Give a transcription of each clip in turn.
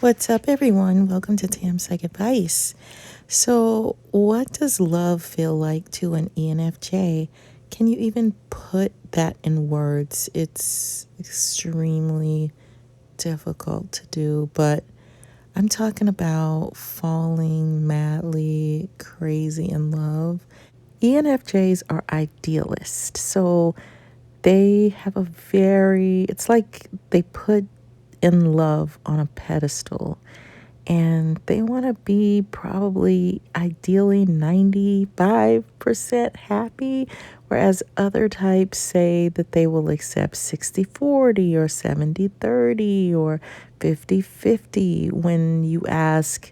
What's up, everyone? Welcome to Tam Psych Advice. So, what does love feel like to an ENFJ? Can you even put that in words? It's extremely difficult to do, but I'm talking about falling madly crazy in love. ENFJs are idealists, so they have it's like they put in love on a pedestal and they want to be probably ideally 95% happy, whereas other types say that they will accept 60-40 or 70-30 or 50-50 when you ask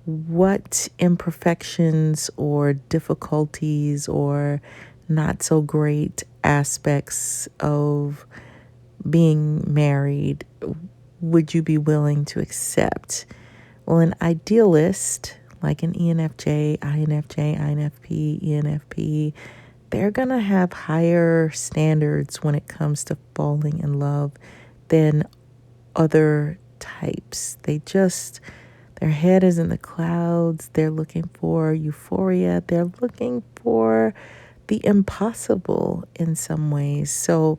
what imperfections or difficulties or not so great aspects of being married would you be willing to accept? Well, an idealist, like an ENFJ, INFJ, INFP, ENFP, they're going to have higher standards when it comes to falling in love than other types. Their head is in the clouds. They're looking for euphoria. They're looking for the impossible in some ways. So,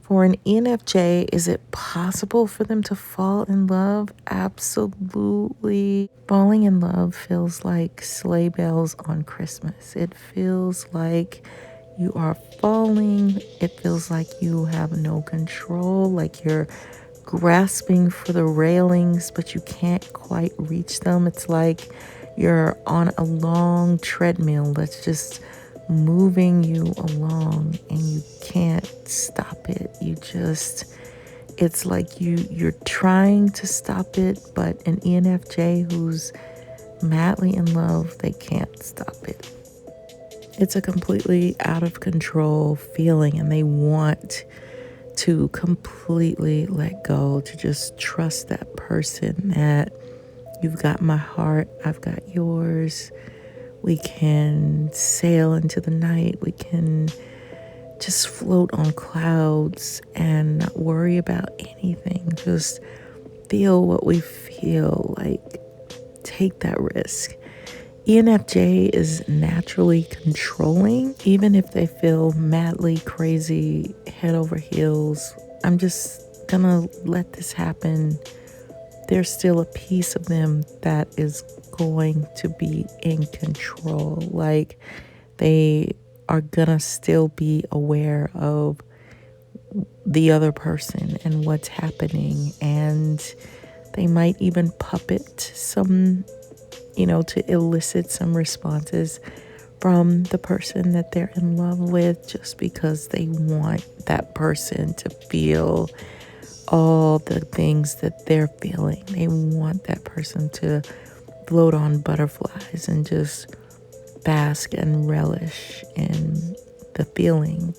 for an ENFJ, is it possible for them to fall in love? Absolutely. Falling in love feels like sleigh bells on Christmas. It feels like you are falling. It feels like you have no control, like you're grasping for the railings, but you can't quite reach them. It's like you're on a long treadmill that's just moving you along and you can't stop it. It's like you're trying to stop it, but an ENFJ who's madly in love, they can't stop it. It's a completely out of control feeling and they want to completely let go, to just trust that person that you've got my heart, I've got yours. We can sail into the night. We can just float on clouds and not worry about anything. Just feel what we feel, like take that risk. ENFJ is naturally controlling, even if they feel madly crazy, head over heels. I'm just gonna let this happen. There's still a piece of them that is going to be in control. Like they are gonna still be aware of the other person and what's happening. And they might even puppet some, to elicit some responses from the person that they're in love with just because they want that person to feel all the things that they're feeling. They want that person to float on butterflies and just bask and relish in the feeling.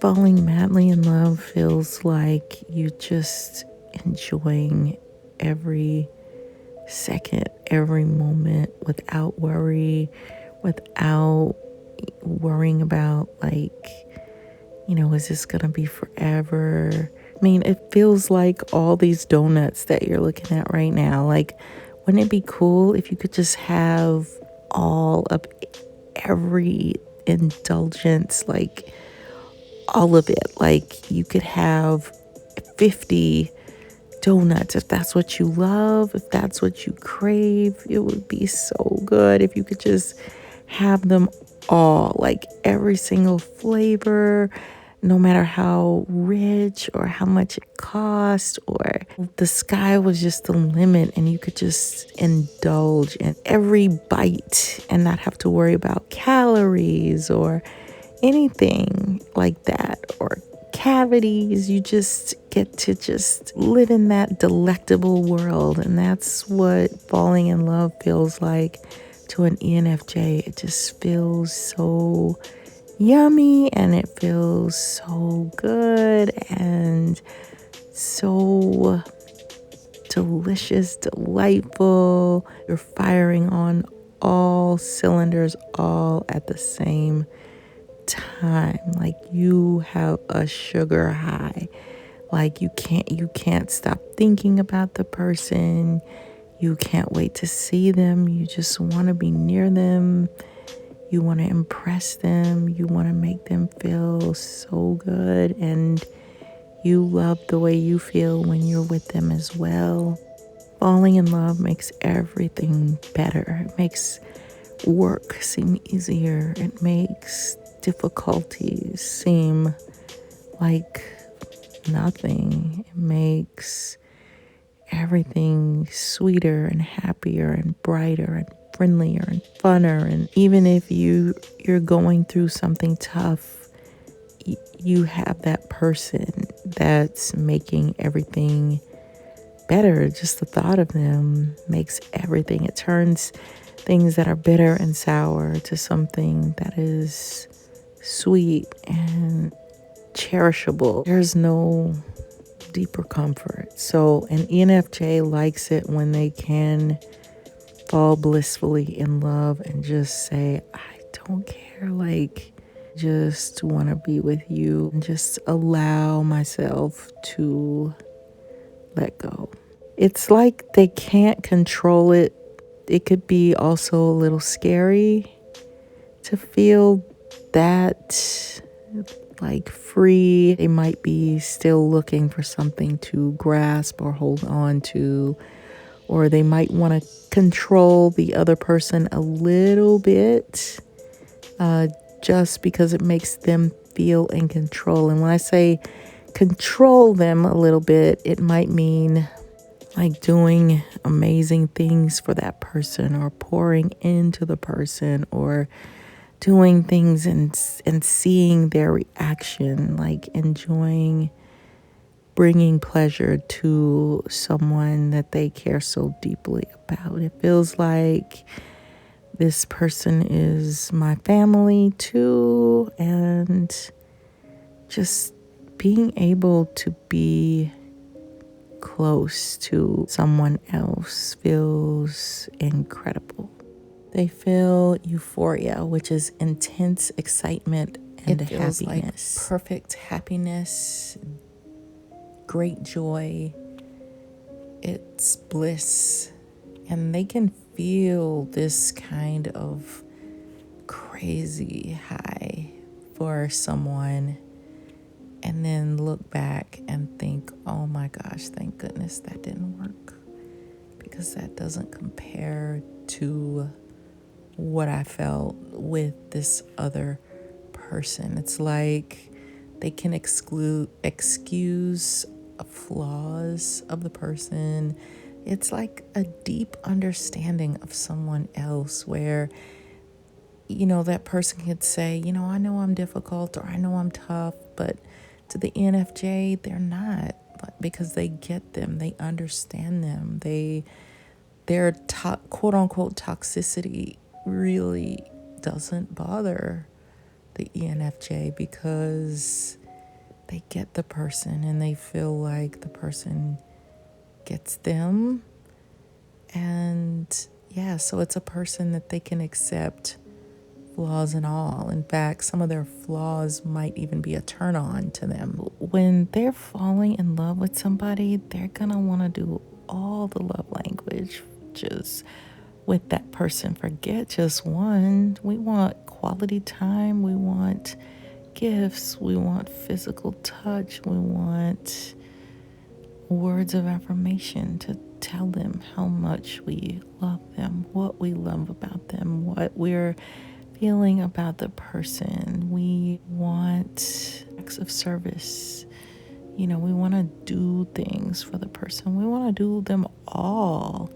Falling madly in love feels like you just enjoying every second, every moment without worry, without worrying about is this gonna be forever? I mean, it feels like all these donuts that you're looking at right now. Like, wouldn't it be cool if you could just have all of every indulgence, like all of it? Like, you could have 50 donuts if that's what you love, if that's what you crave. It would be so good if you could just have them all, like every single flavor, no matter how rich or how much it cost, or the sky was just the limit and you could just indulge in every bite and not have to worry about calories or anything like that, or cavities. You just get to just live in that delectable world. And that's what falling in love feels like to an ENFJ. It just feels so yummy and it feels so good and so delicious, delightful. You're firing on all cylinders all at the same time. Like you have a sugar high. Like you can't stop thinking about the person. You can't wait to see them. You just want to be near them. You want to impress them. You want to make them feel so good. And you love the way you feel when you're with them as well. Falling in love makes everything better. It makes work seem easier. It makes difficulties seem like nothing. It makes everything sweeter and happier and brighter and friendlier and funner. And even if you're going through something tough, you have that person that's making everything better. Just the thought of them makes everything. It turns things that are bitter and sour to something that is sweet and cherishable. There's no deeper comfort. So an ENFJ likes it when they can fall blissfully in love and just say, I don't care, like just want to be with you and just allow myself to let go. It's like they can't control it. It could be also a little scary to feel that like free. They might be still looking for something to grasp or hold on to, or they might want to control the other person a little bit, just because it makes them feel in control. And when I say control them a little bit, it might mean like doing amazing things for that person, or pouring into the person, or doing things and seeing their reaction, like enjoying bringing pleasure to someone that they care so deeply about. It feels like this person is my family too, and just being able to be close to someone else feels incredible. They feel euphoria, which is intense excitement and happiness. Like perfect happiness, great joy. It's bliss. And they can feel this kind of crazy high for someone and then look back and think, oh my gosh, thank goodness that didn't work, because that doesn't compare to what I felt with this other person. It's like they can excuse flaws of the person. It's like a deep understanding of someone else where, that person could say, I know I'm difficult, or I know I'm tough, but to the ENFJ, they're not, because they get them, they understand them, their quote unquote toxicity really doesn't bother the ENFJ, because they get the person and they feel like the person gets them. And so it's a person that they can accept, flaws and all. In fact, some of their flaws might even be a turn on to them. When they're falling in love with somebody, they're gonna want to do all the love languages with that person. Forget just one. We want quality time. We want gifts. We want physical touch. We want words of affirmation to tell them how much we love them, what we love about them, what we're feeling about the person. We want acts of service. We want to do things for the person. We want to do them all.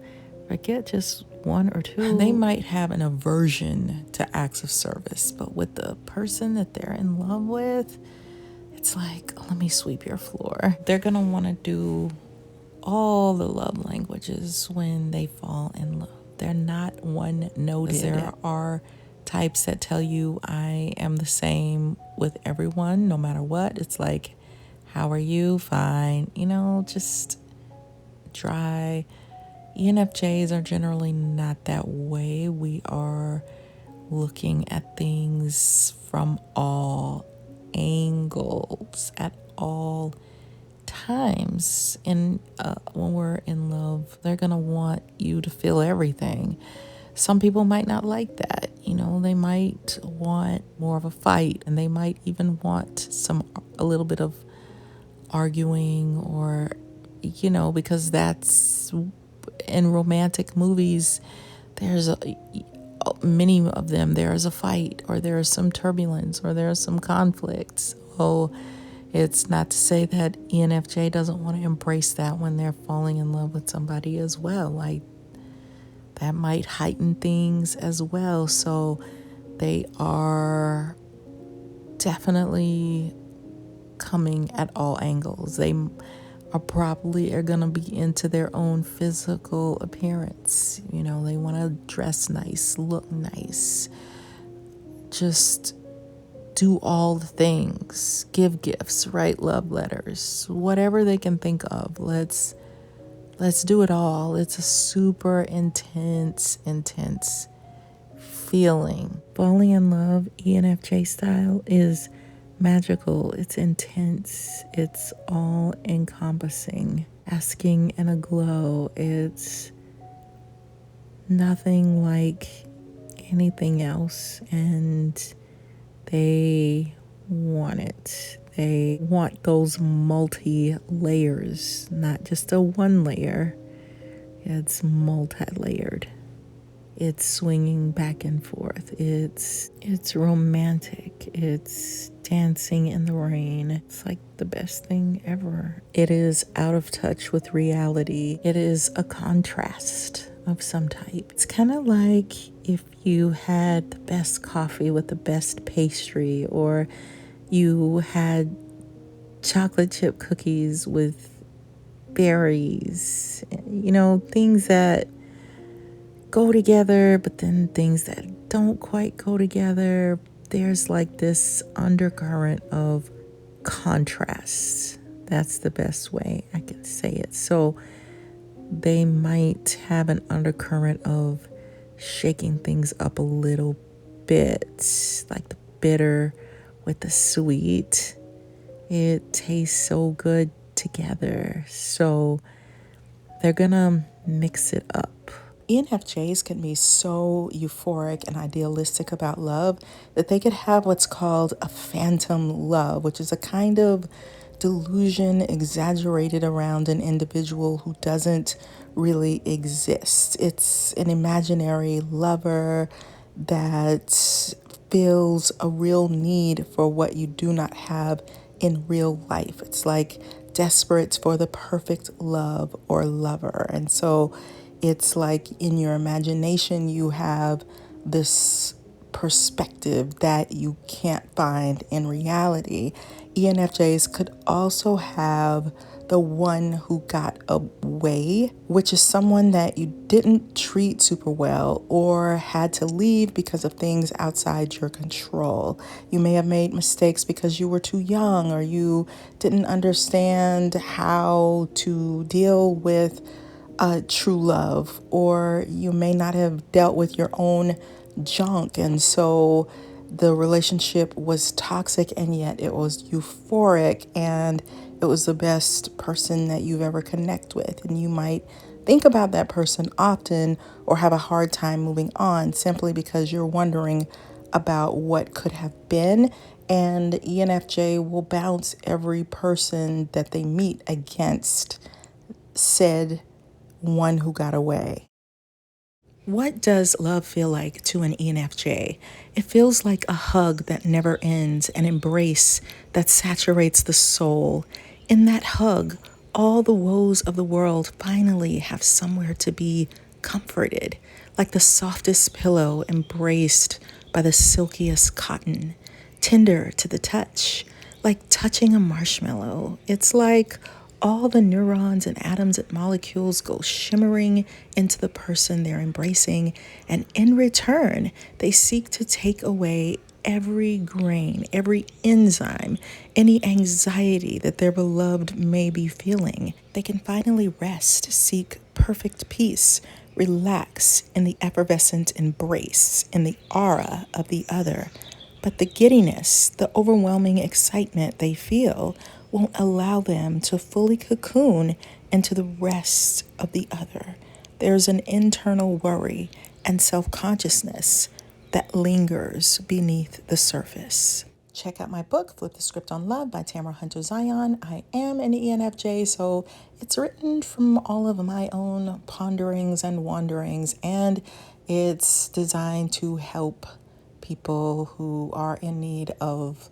Forget just one or two. They might have an aversion to acts of service, but with the person that they're in love with, it's like, let me sweep your floor. They're going to want to do all the love languages when they fall in love. They're not one-noted. There are types that tell you, I am the same with everyone, no matter what. It's like, how are you? Fine. Just dry. ENFJs are generally not that way. We are looking at things from all angles at all times when we're in love, they're going to want you to feel everything. Some people might not like that. They might want more of a fight, and they might even want a little bit of arguing, or because that's in romantic movies. There's many of them, there is a fight, or there is some turbulence, or there is some conflict. So it's not to say that ENFJ doesn't want to embrace that when they're falling in love with somebody as well. Like, that might heighten things as well. So they are definitely coming at all angles. They are going to be into their own physical appearance. They want to dress nice, look nice, just do all the things, give gifts, write love letters, whatever they can think of. Let's do it all. It's a super intense feeling. Falling in love, ENFJ style, is magical. It's intense. It's all encompassing. Asking and aglow. It's nothing like anything else, and they want it. They want those multi-layers, not just a one layer. It's multi-layered. It's swinging back and forth. It's romantic. It's dancing in the rain. It's like the best thing ever. It is out of touch with reality. It is a contrast of some type. It's kind of like if you had the best coffee with the best pastry, or you had chocolate chip cookies with berries, things that go together, but then things that don't quite go together. There's like this undercurrent of contrast. That's the best way I can say it. So they might have an undercurrent of shaking things up a little bit, like the bitter with the sweet. It tastes so good together. So they're gonna mix it up. ENFJs can be so euphoric and idealistic about love that they could have what's called a phantom love, which is a kind of delusion exaggerated around an individual who doesn't really exist. It's an imaginary lover that feels a real need for what you do not have in real life. It's like desperate for the perfect love or lover. And so it's like in your imagination, you have this perspective that you can't find in reality. ENFJs could also have the one who got away, which is someone that you didn't treat super well or had to leave because of things outside your control. You may have made mistakes because you were too young, or you didn't understand how to deal with true love, or you may not have dealt with your own junk, and so the relationship was toxic, and yet it was euphoric, and it was the best person that you've ever connected with. And you might think about that person often, or have a hard time moving on simply because you're wondering about what could have been. And ENFJ will bounce every person that they meet against said one who got away. What does love feel like to an ENFJ? It feels like a hug that never ends, an embrace that saturates the soul. In that hug, all the woes of the world finally have somewhere to be comforted, like the softest pillow embraced by the silkiest cotton, tender to the touch, like touching a marshmallow. It's like all the neurons and atoms and molecules go shimmering into the person they're embracing, and in return, they seek to take away every grain, every enzyme, any anxiety that their beloved may be feeling. They can finally rest, seek perfect peace, relax in the effervescent embrace, in the aura of the other. But the giddiness, the overwhelming excitement they feel won't allow them to fully cocoon into the rest of the other. There's an internal worry and self-consciousness that lingers beneath the surface. Check out my book, Flip the Script on Love by Tamara Hunter Zyon. I am an ENFJ, so it's written from all of my own ponderings and wanderings, and it's designed to help people who are in need of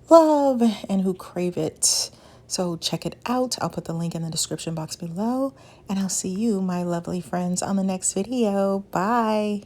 love and who crave it. So check it out. I'll put the link in the description box below, and I'll see you, my lovely friends, on the next video. Bye.